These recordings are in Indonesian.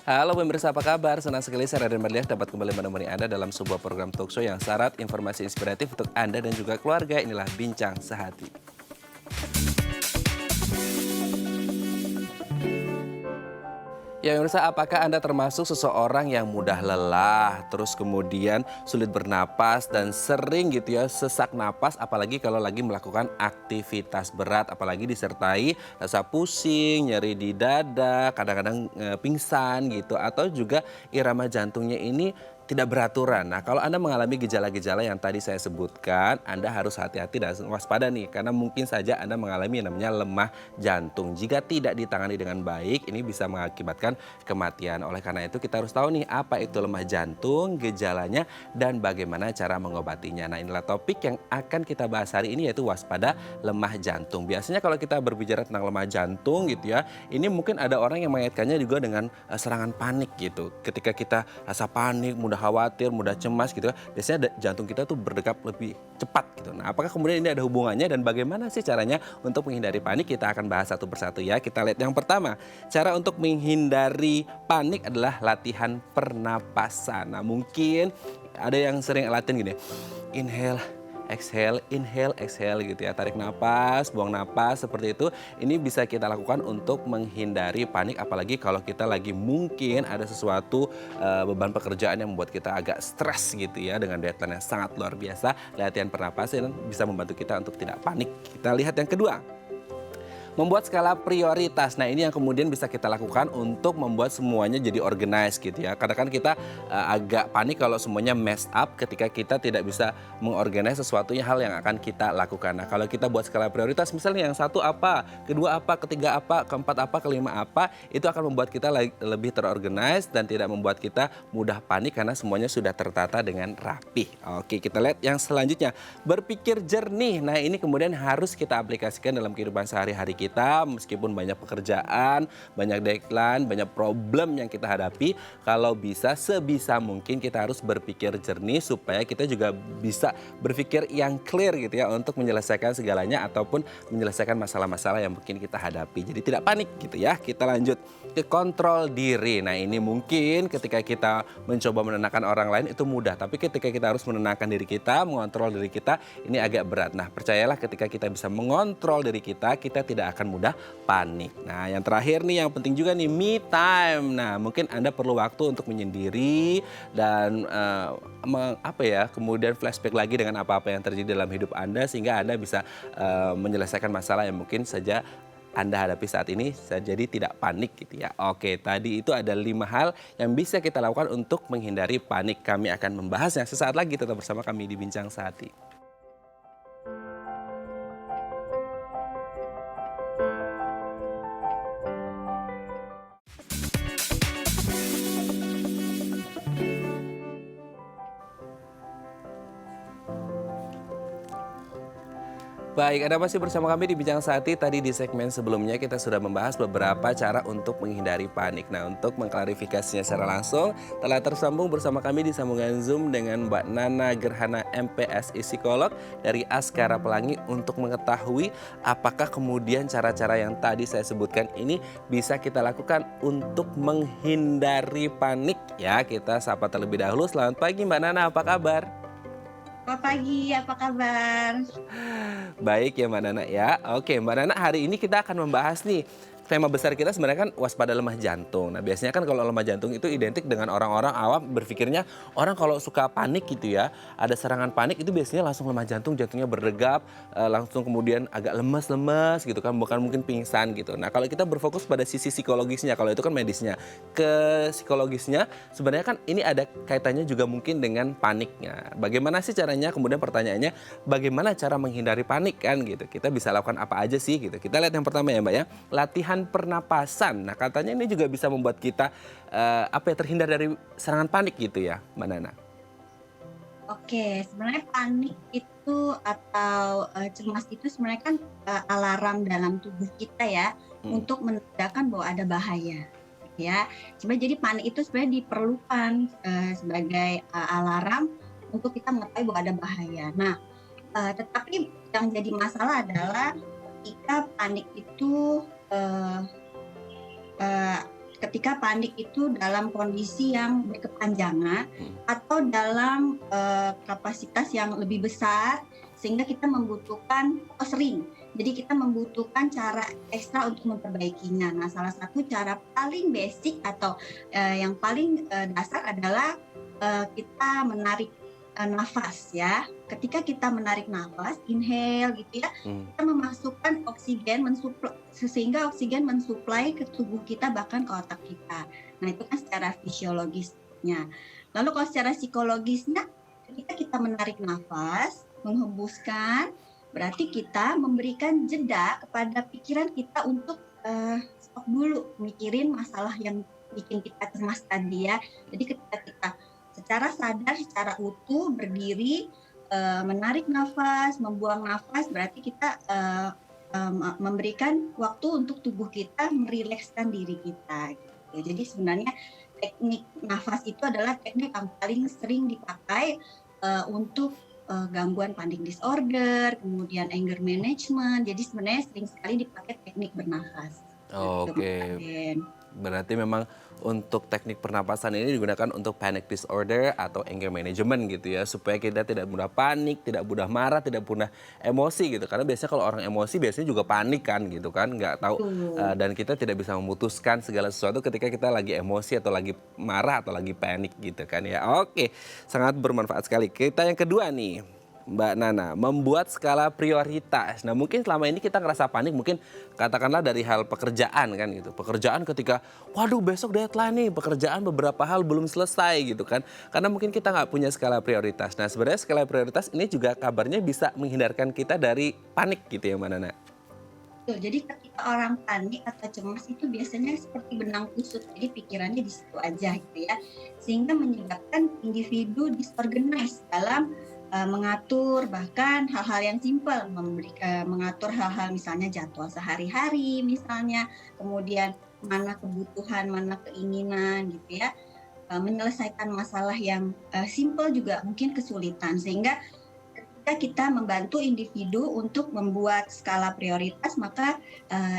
Halo pemirsa, apa kabar? Senang sekali saya Raden Marliah dapat kembali menemani Anda dalam sebuah program talkshow yang syarat informasi inspiratif untuk Anda dan juga keluarga. Inilah Bincang Sehati. Ya pemirsa, apakah Anda termasuk seseorang yang mudah lelah, terus kemudian sulit bernapas dan sering gitu ya sesak napas, apalagi kalau lagi melakukan aktivitas berat, apalagi disertai rasa pusing, nyeri di dada, kadang-kadang pingsan gitu, atau juga irama jantungnya ini tidak beraturan. Nah, kalau Anda mengalami gejala-gejala yang tadi saya sebutkan, Anda harus hati-hati dan waspada nih, karena mungkin saja Anda mengalami yang namanya lemah jantung. Jika tidak ditangani dengan baik, ini bisa mengakibatkan kematian. Oleh karena itu, kita harus tahu nih apa itu lemah jantung, gejalanya, dan bagaimana cara mengobatinya. Nah, inilah topik yang akan kita bahas hari ini, yaitu waspada lemah jantung. Biasanya kalau kita berbicara tentang lemah jantung gitu ya, ini mungkin ada orang yang mengaitkannya juga dengan serangan panik gitu. Ketika kita rasa panik, mudah khawatir, mudah cemas gitu ya, biasanya jantung kita tuh berdetak lebih cepat gitu. Nah, apakah kemudian ini ada hubungannya dan bagaimana sih caranya untuk menghindari panik? Kita akan bahas satu persatu ya. Kita lihat yang pertama, cara untuk menghindari panik adalah latihan pernapasan. Nah, mungkin ada yang sering latihan gini, inhale, exhale gitu ya. Tarik napas, buang napas seperti itu. Ini bisa kita lakukan untuk menghindari panik, apalagi kalau kita lagi mungkin ada sesuatu beban pekerjaan yang membuat kita agak stres gitu ya, dengan deadline yang sangat luar biasa. Latihan pernapasan bisa membantu kita untuk tidak panik. Kita lihat yang kedua, membuat skala prioritas. Nah, ini yang kemudian bisa kita lakukan untuk membuat semuanya jadi organized gitu ya. Karena kan kita agak panik kalau semuanya mess up ketika kita tidak bisa mengorganize sesuatu hal yang akan kita lakukan. Nah, kalau kita buat skala prioritas, misalnya yang satu apa, kedua apa, ketiga apa, keempat apa, kelima apa, itu akan membuat kita lebih terorganize dan tidak membuat kita mudah panik karena semuanya sudah tertata dengan rapih. Oke, kita lihat yang selanjutnya, berpikir jernih. Nah, ini kemudian harus kita aplikasikan dalam kehidupan sehari-hari kita, meskipun banyak pekerjaan, banyak deadline, banyak problem yang kita hadapi. Kalau bisa, sebisa mungkin kita harus berpikir jernih supaya kita juga bisa berpikir yang clear gitu ya, untuk menyelesaikan segalanya ataupun menyelesaikan masalah-masalah yang mungkin kita hadapi. Jadi tidak panik gitu ya. Kita lanjut ke kontrol diri. Nah, ini mungkin ketika kita mencoba menenangkan orang lain itu mudah, tapi ketika kita harus menenangkan diri kita, mengontrol diri kita, ini agak berat. Nah, percayalah ketika kita bisa mengontrol diri kita, kita tidak akan mudah panik. Nah, yang terakhir nih yang penting juga nih, me time. Nah, mungkin Anda perlu waktu untuk menyendiri dan kemudian flashback lagi dengan apa-apa yang terjadi dalam hidup Anda sehingga Anda bisa menyelesaikan masalah yang mungkin saja Anda hadapi saat ini, jadi tidak panik gitu ya. Oke, tadi itu ada 5 hal yang bisa kita lakukan untuk menghindari panik. Kami akan membahasnya sesaat lagi, tetap bersama kami di Bincang Sehati. Baik, Anda masih bersama kami di Bincang Sehati. Tadi di segmen sebelumnya kita sudah membahas beberapa cara untuk menghindari panik. Nah, untuk mengklarifikasinya secara langsung, telah tersambung bersama kami di sambungan Zoom dengan Mbak Nana Gerhana MPSI Psikolog dari Askara Pelangi untuk mengetahui apakah kemudian cara-cara yang tadi saya sebutkan ini bisa kita lakukan untuk menghindari panik. Ya, kita sapa terlebih dahulu. Selamat pagi Mbak Nana, apa kabar? Selamat pagi, apa kabar? Baik ya Mbak Nana ya. Oke Mbak Nana, hari ini kita akan membahas nih, tema besar kita sebenarnya kan waspada lemah jantung. Nah, biasanya kan kalau lemah jantung itu identik dengan orang-orang awam berpikirnya, orang kalau suka panik gitu ya, ada serangan panik itu biasanya langsung lemah jantung, jantungnya berdegup, langsung kemudian agak lemes-lemes gitu kan, bukan mungkin pingsan gitu. Nah, kalau kita berfokus pada sisi psikologisnya, kalau itu kan medisnya, ke psikologisnya sebenarnya kan ini ada kaitannya juga mungkin dengan paniknya. Bagaimana sih caranya? Kemudian pertanyaannya, bagaimana cara menghindari panik kan gitu. Kita bisa lakukan apa aja sih gitu. Kita lihat yang pertama ya Mbak ya, latihan pernapasan. Nah, katanya ini juga bisa membuat kita terhindar dari serangan panik gitu ya, Mbak Nana. Oke, sebenarnya panik itu atau cemas itu sebenarnya kan alarm dalam tubuh kita ya, untuk menandakan bahwa ada bahaya. Ya, sebenarnya jadi panik itu sebenarnya diperlukan sebagai alarm untuk kita mengetahui bahwa ada bahaya. Nah, tetapi yang jadi masalah adalah ketika panik itu eh, ketika panik itu dalam kondisi yang berkepanjangan Hmm. atau dalam kapasitas yang lebih besar sehingga kita membutuhkan atau sering. Jadi kita membutuhkan cara ekstra untuk memperbaikinya. Nah, salah satu cara paling basic atau yang paling dasar adalah kita menarik nafas ya. Ketika kita menarik nafas, inhale gitu ya, Hmm. kita memasukkan oksigen, sehingga oksigen mensuplai ke tubuh kita bahkan ke otak kita. Nah, itu kan secara fisiologisnya. Lalu kalau secara psikologisnya, ketika kita menarik nafas, menghembuskan, berarti kita memberikan jeda kepada pikiran kita untuk stop dulu mikirin masalah yang bikin kita cemas tadi ya. Jadi ketika kita secara sadar, secara utuh berdiri, menarik nafas, membuang nafas, berarti kita memberikan waktu untuk tubuh kita merilekskan diri kita. Gitu. Jadi sebenarnya teknik nafas itu adalah teknik yang paling sering dipakai untuk gangguan panic disorder, kemudian anger management. Jadi sebenarnya sering sekali dipakai teknik bernafas. Gitu, Mas Oke, Raden. berarti memang untuk teknik pernapasan ini digunakan untuk panic disorder atau anger management gitu ya, supaya kita tidak mudah panik, tidak mudah marah, tidak mudah emosi gitu. Karena biasanya kalau orang emosi biasanya juga panik kan gitu kan, nggak tahu Betul. dan kita tidak bisa memutuskan segala sesuatu ketika kita lagi emosi atau lagi marah atau lagi panik gitu kan ya. Oke, sangat bermanfaat sekali. Kita yang kedua nih. Mbak Nana, membuat skala prioritas. Nah, mungkin selama ini kita ngerasa panik, mungkin katakanlah dari hal pekerjaan kan gitu. Pekerjaan ketika, waduh besok deadline nih, pekerjaan beberapa hal belum selesai gitu kan. Karena mungkin kita nggak punya skala prioritas. Nah, sebenarnya skala prioritas ini juga kabarnya bisa menghindarkan kita dari panik gitu ya Mbak Nana. Betul, jadi ketika orang panik atau cemas itu biasanya seperti benang kusut, jadi pikirannya di situ aja gitu ya, sehingga menyebabkan individu disorganize dalam mengatur bahkan hal-hal yang simpel, mengatur hal-hal misalnya jadwal sehari-hari misalnya, kemudian mana kebutuhan, mana keinginan gitu ya, menyelesaikan masalah yang simpel juga mungkin kesulitan, sehingga ketika kita membantu individu untuk membuat skala prioritas, maka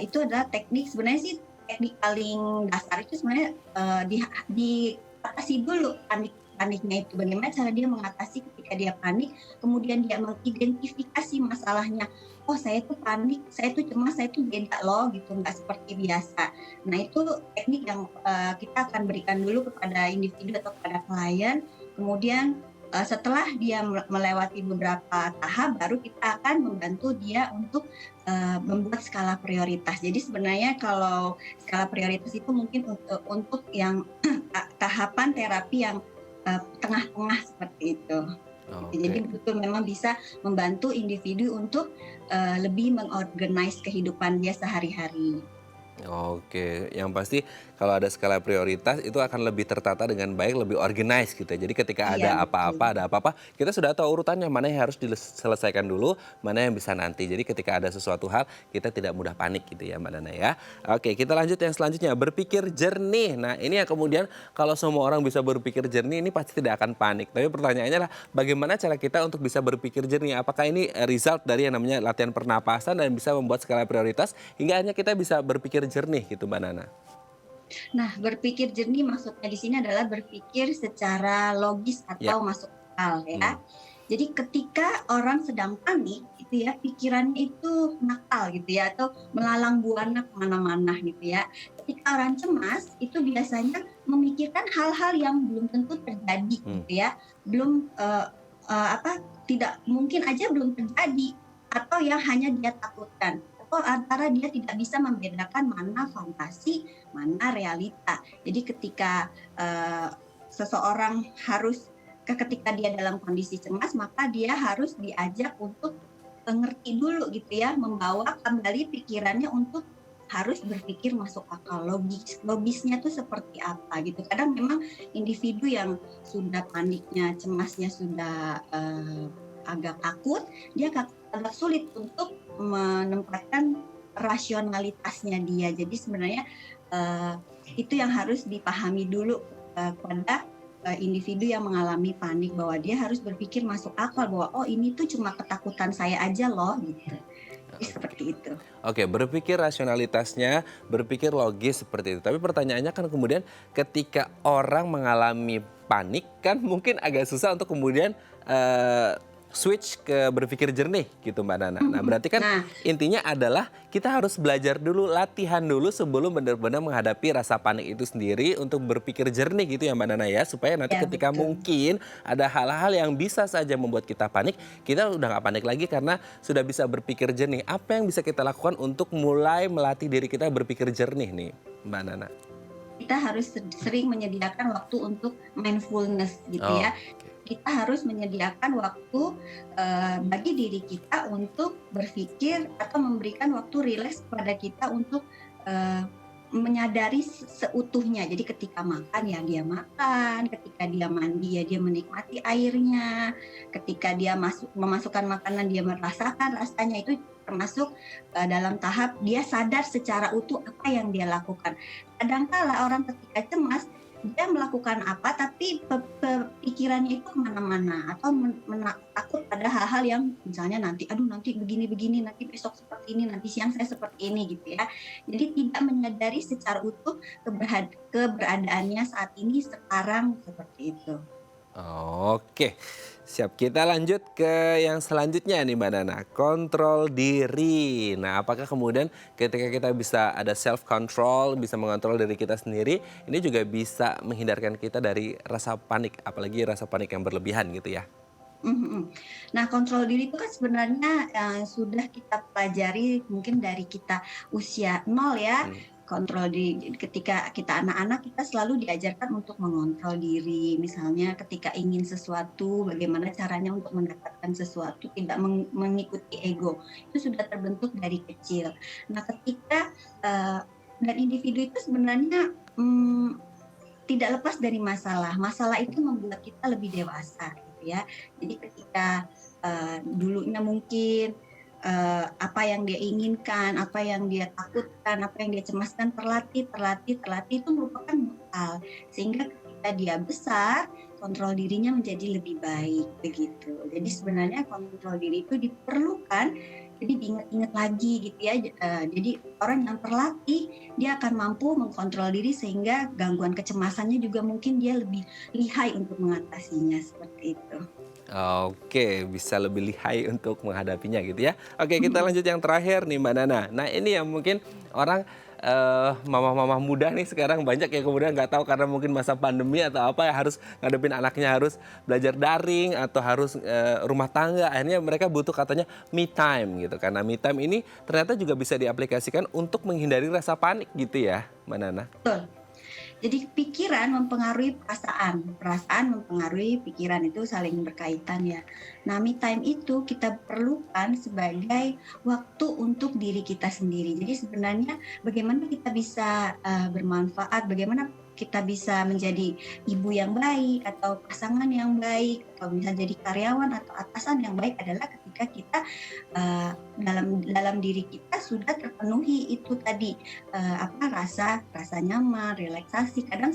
itu adalah teknik, sebenarnya sih teknik paling dasar itu sebenarnya diatasi dulu paniknya itu. Bagaimana cara dia mengatasi ketika dia panik, kemudian dia mengidentifikasi masalahnya. Oh, saya tuh panik, saya tuh cemas, saya tuh beda loh gitu, nggak seperti biasa. Nah, itu teknik yang kita akan berikan dulu kepada individu atau kepada klien. Kemudian setelah dia melewati beberapa tahap, baru kita akan membantu dia untuk membuat skala prioritas. Jadi sebenarnya kalau skala prioritas itu mungkin untuk yang tahapan terapi yang tengah-tengah seperti itu. Jadi Oke. betul memang bisa membantu individu untuk lebih mengorganize kehidupan dia sehari-hari. Oke, yang pasti kalau ada skala prioritas itu akan lebih tertata dengan baik, lebih organize gitu ya. Jadi ketika Iya, betul. ada apa-apa, kita sudah tahu urutannya mana yang harus diselesaikan dulu, mana yang bisa nanti. Jadi ketika ada sesuatu hal, kita tidak mudah panik gitu ya Mbak Nana ya. Oke, kita lanjut yang selanjutnya, berpikir jernih. Nah ini yang kemudian kalau semua orang bisa berpikir jernih, ini pasti tidak akan panik. Tapi pertanyaannya adalah bagaimana cara kita untuk bisa berpikir jernih? Apakah ini result dari yang namanya latihan pernapasan dan bisa membuat skala prioritas hingga hanya kita bisa berpikir jernih gitu Mbak Nana. Nah, berpikir jernih maksudnya di sini adalah berpikir secara logis Ya. atau masuk akal ya. Hmm. Jadi ketika orang sedang panik gitu ya, pikirannya itu nakal gitu ya, atau melalang buana kemana-mana gitu ya. Ketika orang cemas itu biasanya memikirkan hal-hal yang belum tentu terjadi gitu ya, belum tidak mungkin aja belum terjadi, atau yang hanya dia takutkan, atau antara dia tidak bisa membedakan mana fantasi, mana realita. Jadi ketika seseorang harus ketika dia dalam kondisi cemas, maka dia harus diajak untuk ngerti dulu gitu ya, membawa kembali pikirannya untuk harus berpikir masuk akal, logisnya tuh seperti apa gitu. Kadang memang individu yang sudah paniknya, cemasnya sudah agak akut, dia agak sulit untuk menempatkan rasionalitasnya dia. Jadi sebenarnya itu yang harus dipahami dulu kepada individu yang mengalami panik, bahwa dia harus berpikir masuk akal bahwa oh ini tuh cuma ketakutan saya aja loh gitu. Jadi seperti itu. Oke, berpikir rasionalitasnya, berpikir logis seperti itu. Tapi pertanyaannya kan kemudian ketika orang mengalami panik kan mungkin agak susah untuk kemudian switch ke berpikir jernih gitu Mbak Nana. Nah Mhm. berarti kan Nah, intinya adalah kita harus belajar dulu, latihan dulu sebelum benar-benar menghadapi rasa panik itu sendiri untuk berpikir jernih gitu ya Mbak Nana ya. Supaya nanti ya ketika betul. mungkin ada hal-hal yang bisa saja membuat kita panik, kita udah nggak panik lagi karena sudah bisa berpikir jernih. Apa yang bisa kita lakukan untuk mulai melatih diri kita berpikir jernih nih Mbak Nana? Kita harus sering menyediakan waktu untuk mindfulness gitu Oh, ya. Kita harus menyediakan waktu bagi diri kita untuk berpikir atau memberikan waktu rileks kepada kita untuk eh, menyadari seutuhnya. Jadi ketika makan ya dia makan, ketika dia mandi ya dia menikmati airnya, ketika dia memasukkan makanan dia merasakan rasanya, itu termasuk dalam tahap dia sadar secara utuh apa yang dia lakukan. Kadangkala orang ketika cemas dia melakukan apa tapi pikirannya itu kemana-mana atau takut pada hal-hal yang misalnya nanti aduh nanti begini-begini, nanti besok seperti ini, nanti siang saya seperti ini gitu ya. Jadi tidak menyadari secara utuh keberadaannya saat ini sekarang seperti itu. oke, siap. Kita lanjut ke yang selanjutnya nih Mbak Nana, kontrol diri. Nah, apakah kemudian ketika kita bisa ada self control, bisa mengontrol diri kita sendiri, ini juga bisa menghindarkan kita dari rasa panik, apalagi rasa panik yang berlebihan gitu ya? Mhm. Nah, kontrol diri itu kan sebenarnya, sudah kita pelajari mungkin dari kita usia nol ya, Hmm. kontrol diri. Ketika kita anak-anak, kita selalu diajarkan untuk mengontrol diri. Misalnya ketika ingin sesuatu, bagaimana caranya untuk mendapatkan sesuatu, tidak mengikuti ego. Itu sudah terbentuk dari kecil. Nah, ketika, dan individu itu sebenarnya, tidak lepas dari masalah. Masalah itu membuat kita lebih dewasa gitu ya. Jadi ketika dulunya mungkin apa yang dia inginkan, apa yang dia takutkan, apa yang dia cemaskan terlatih itu merupakan bekal. Sehingga ketika dia besar, kontrol dirinya menjadi lebih baik begitu. Jadi sebenarnya kontrol diri itu diperlukan, jadi diingat-ingat lagi gitu ya. Jadi orang yang terlatih dia akan mampu mengkontrol diri sehingga gangguan kecemasannya juga mungkin dia lebih lihai untuk mengatasinya seperti itu. Oke, bisa lebih lihai untuk menghadapinya gitu ya. Oke, kita lanjut yang terakhir nih Mbak Nana. Nah ini yang mungkin orang mama-mama muda nih sekarang banyak yang kemudian nggak tahu karena mungkin masa pandemi atau apa ya harus ngadepin anaknya harus belajar daring atau harus rumah tangga. Akhirnya mereka butuh katanya me time gitu. Karena me time ini ternyata juga bisa diaplikasikan untuk menghindari rasa panik gitu ya Mbak Nana. Betul. Jadi pikiran mempengaruhi perasaan, perasaan mempengaruhi pikiran, itu saling berkaitan ya. Nah, me time itu kita perlukan sebagai waktu untuk diri kita sendiri. Jadi sebenarnya bagaimana kita bisa bermanfaat, bagaimana kita bisa menjadi ibu yang baik atau pasangan yang baik atau bisa jadi karyawan atau atasan yang baik adalah ketika kita dalam dalam diri kita sudah terpenuhi itu tadi rasa nyaman, relaksasi. Kadang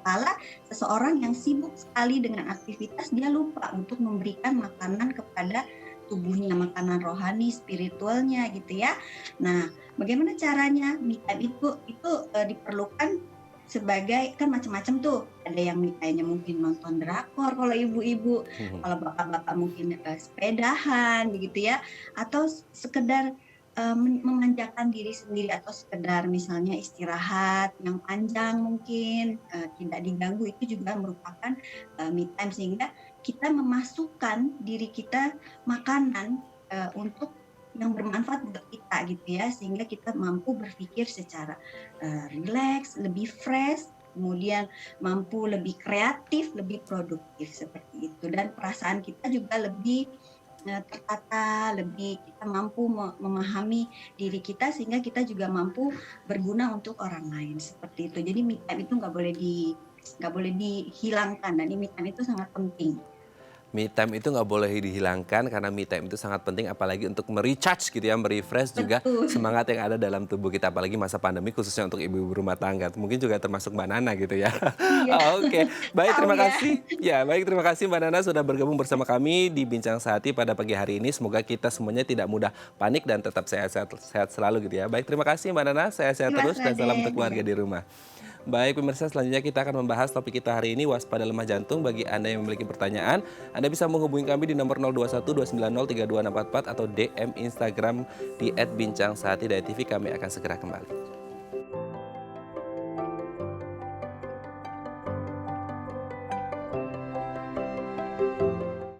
kala seseorang yang sibuk sekali dengan aktivitas dia lupa untuk memberikan makanan kepada tubuhnya, makanan rohani, spiritualnya gitu ya. Nah, bagaimana caranya? Me time itu diperlukan sebagai kan macam-macam tuh. Ada yang me time-nya mungkin nonton drakor kalau ibu-ibu, kalau bapak-bapak mungkin sepedahan begitu ya, atau sekedar memanjakan diri sendiri atau sekedar misalnya istirahat yang panjang mungkin tidak diganggu, itu juga merupakan me time sehingga kita memasukkan diri kita makanan untuk yang bermanfaat buat kita gitu ya, sehingga kita mampu berpikir secara rileks, lebih fresh, kemudian mampu lebih kreatif, lebih produktif seperti itu, dan perasaan kita juga lebih tertata, lebih kita mampu memahami diri kita sehingga kita juga mampu berguna untuk orang lain seperti itu. Jadi me time itu nggak boleh dihilangkan dan me time itu sangat penting. Me time itu nggak boleh dihilangkan karena me time itu sangat penting apalagi untuk merecharge gitu ya, merefresh juga Betul. semangat yang ada dalam tubuh kita apalagi masa pandemi khususnya untuk ibu-ibu rumah tangga. Mungkin juga termasuk Mbak Nana gitu ya. Iya, Oke, baik tahu terima ya. kasih. Ya, baik terima kasih Mbak Nana sudah bergabung bersama kami di Bincang Sehati pada pagi hari ini. Semoga kita semuanya tidak mudah panik dan tetap sehat-sehat sehat selalu gitu ya. Baik, terima kasih Mbak Nana, sehat-sehat Terima terus dan salam untuk Raden, ya. keluarga di rumah. Baik pemirsa, selanjutnya kita akan membahas topik kita hari ini waspada lemah jantung. Bagi Anda yang memiliki pertanyaan, Anda bisa menghubungi kami di nomor 0212903244 atau DM Instagram di @bincangsehatidaytv. Kami akan segera kembali.